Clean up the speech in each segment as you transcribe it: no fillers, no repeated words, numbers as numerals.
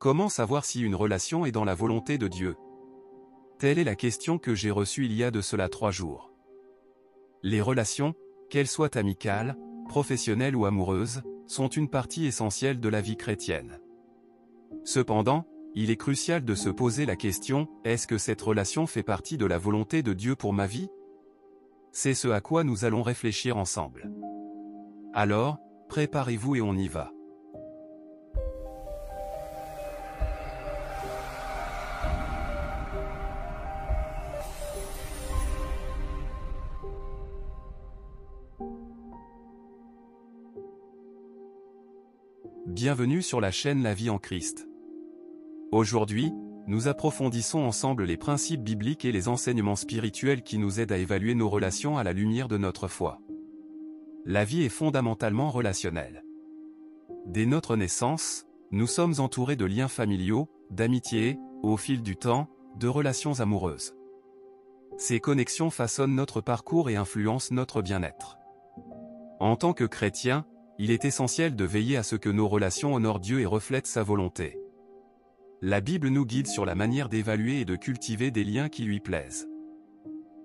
Comment savoir si une relation est dans la volonté de Dieu? Telle est la question que j'ai reçue il y a de cela 3 jours. Les relations, qu'elles soient amicales, professionnelles ou amoureuses, sont une partie essentielle de la vie chrétienne. Cependant, il est crucial de se poser la question, est-ce que cette relation fait partie de la volonté de Dieu pour ma vie? C'est ce à quoi nous allons réfléchir ensemble. Alors, préparez-vous et on y va. Bienvenue sur la chaîne La Vie en Christ. Aujourd'hui, nous approfondissons ensemble les principes bibliques et les enseignements spirituels qui nous aident à évaluer nos relations à la lumière de notre foi. La vie est fondamentalement relationnelle. Dès notre naissance, nous sommes entourés de liens familiaux, d'amitiés, au fil du temps, de relations amoureuses. Ces connexions façonnent notre parcours et influencent notre bien-être. En tant que chrétiens, il est essentiel de veiller à ce que nos relations honorent Dieu et reflètent sa volonté. La Bible nous guide sur la manière d'évaluer et de cultiver des liens qui lui plaisent.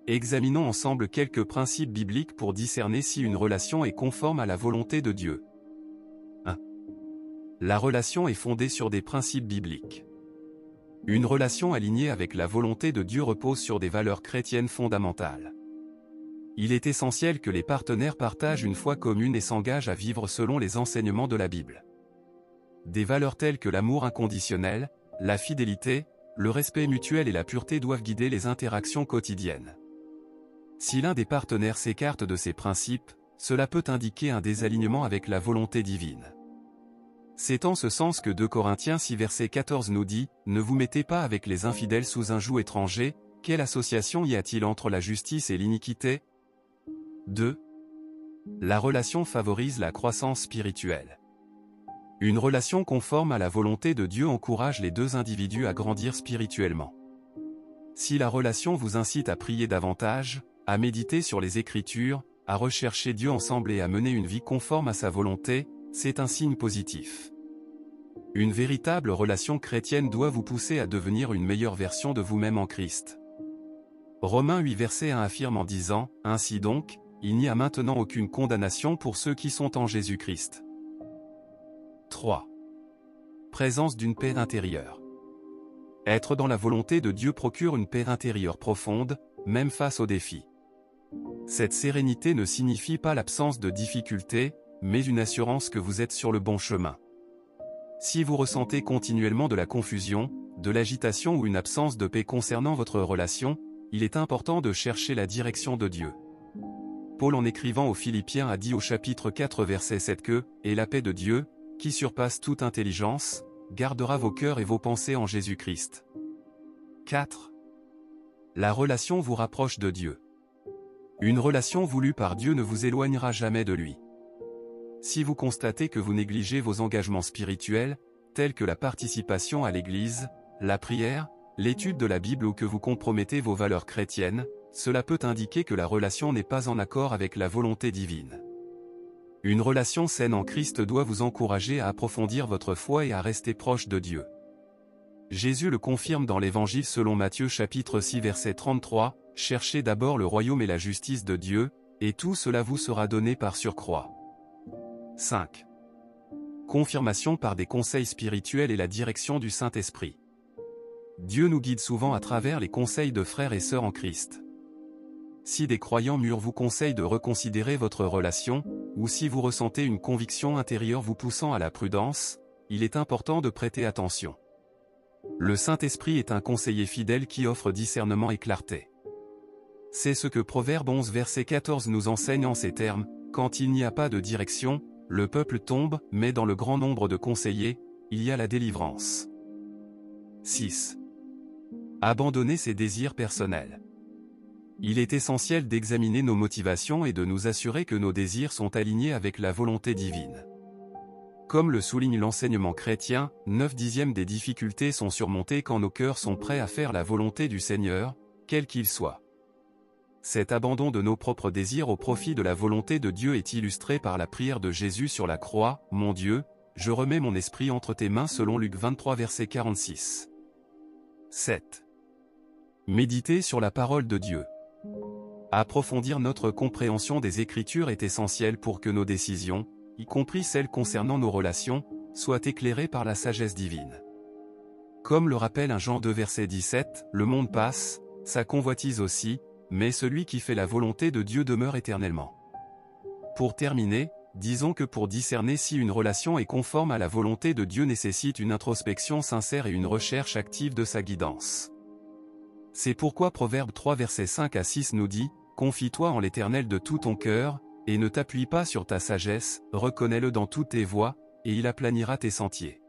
Examinons ensemble quelques principes bibliques pour discerner si une relation est conforme à la volonté de Dieu. 1. La relation est fondée sur des principes bibliques. Une relation alignée avec la volonté de Dieu repose sur des valeurs chrétiennes fondamentales. Il est essentiel que les partenaires partagent une foi commune et s'engagent à vivre selon les enseignements de la Bible. Des valeurs telles que l'amour inconditionnel, la fidélité, le respect mutuel et la pureté doivent guider les interactions quotidiennes. Si l'un des partenaires s'écarte de ces principes, cela peut indiquer un désalignement avec la volonté divine. C'est en ce sens que 2 Corinthiens 6 verset 14 nous dit « Ne vous mettez pas avec les infidèles sous un joug étranger, quelle association y a-t-il entre la justice et l'iniquité » 2. La relation favorise la croissance spirituelle. Une relation conforme à la volonté de Dieu encourage les deux individus à grandir spirituellement. Si la relation vous incite à prier davantage, à méditer sur les Écritures, à rechercher Dieu ensemble et à mener une vie conforme à sa volonté, c'est un signe positif. Une véritable relation chrétienne doit vous pousser à devenir une meilleure version de vous-même en Christ. Romains 8 verset 1 affirme en disant « Ainsi donc, il n'y a maintenant aucune condamnation pour ceux qui sont en Jésus-Christ. » 3. Présence d'une paix intérieure. Être dans la volonté de Dieu procure une paix intérieure profonde, même face aux défis. Cette sérénité ne signifie pas l'absence de difficultés, mais une assurance que vous êtes sur le bon chemin. Si vous ressentez continuellement de la confusion, de l'agitation ou une absence de paix concernant votre relation, il est important de chercher la direction de Dieu. Paul en écrivant aux Philippiens a dit au chapitre 4 verset 7 que « Et la paix de Dieu, qui surpasse toute intelligence, gardera vos cœurs et vos pensées en Jésus-Christ. » 4. La relation vous rapproche de Dieu. Une relation voulue par Dieu ne vous éloignera jamais de lui. Si vous constatez que vous négligez vos engagements spirituels, tels que la participation à l'Église, la prière, l'étude de la Bible ou que vous compromettez vos valeurs chrétiennes, cela peut indiquer que la relation n'est pas en accord avec la volonté divine. Une relation saine en Christ doit vous encourager à approfondir votre foi et à rester proche de Dieu. Jésus le confirme dans l'Évangile selon Matthieu chapitre 6 verset 33, « Cherchez d'abord le royaume et la justice de Dieu, et tout cela vous sera donné par surcroît. » 5. Confirmation par des conseils spirituels et la direction du Saint-Esprit. Dieu nous guide souvent à travers les conseils de frères et sœurs en Christ. Si des croyants mûrs vous conseillent de reconsidérer votre relation, ou si vous ressentez une conviction intérieure vous poussant à la prudence, il est important de prêter attention. Le Saint-Esprit est un conseiller fidèle qui offre discernement et clarté. C'est ce que Proverbe 11 verset 14 nous enseigne en ces termes, « Quand il n'y a pas de direction, le peuple tombe, mais dans le grand nombre de conseillers, il y a la délivrance. » 6. Abandonner ses désirs personnels. Il est essentiel d'examiner nos motivations et de nous assurer que nos désirs sont alignés avec la volonté divine. Comme le souligne l'enseignement chrétien, 9/10 des difficultés sont surmontées quand nos cœurs sont prêts à faire la volonté du Seigneur, quel qu'il soit. Cet abandon de nos propres désirs au profit de la volonté de Dieu est illustré par la prière de Jésus sur la croix, « Mon Dieu, je remets mon esprit entre tes mains selon Luc 23 verset 46. 7. Méditer sur la parole de Dieu. Approfondir notre compréhension des Écritures est essentiel pour que nos décisions, y compris celles concernant nos relations, soient éclairées par la sagesse divine. Comme le rappelle 1 Jean 2 verset 17, le monde passe, sa convoitise aussi, mais celui qui fait la volonté de Dieu demeure éternellement. Pour terminer, disons que pour discerner si une relation est conforme à la volonté de Dieu nécessite une introspection sincère et une recherche active de sa guidance. C'est pourquoi Proverbe 3 versets 5 à 6 nous dit « Confie-toi en l'Éternel de tout ton cœur, et ne t'appuie pas sur ta sagesse, reconnais-le dans toutes tes voies, et il aplanira tes sentiers. »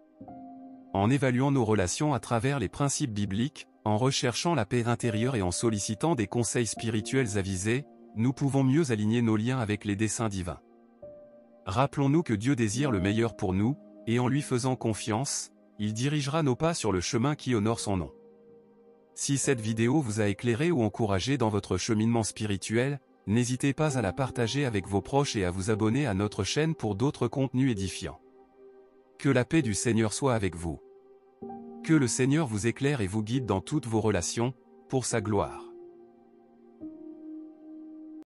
En évaluant nos relations à travers les principes bibliques, en recherchant la paix intérieure et en sollicitant des conseils spirituels avisés, nous pouvons mieux aligner nos liens avec les desseins divins. Rappelons-nous que Dieu désire le meilleur pour nous, et en lui faisant confiance, il dirigera nos pas sur le chemin qui honore son nom. Si cette vidéo vous a éclairé ou encouragé dans votre cheminement spirituel, n'hésitez pas à la partager avec vos proches et à vous abonner à notre chaîne pour d'autres contenus édifiants. Que la paix du Seigneur soit avec vous. Que le Seigneur vous éclaire et vous guide dans toutes vos relations, pour sa gloire.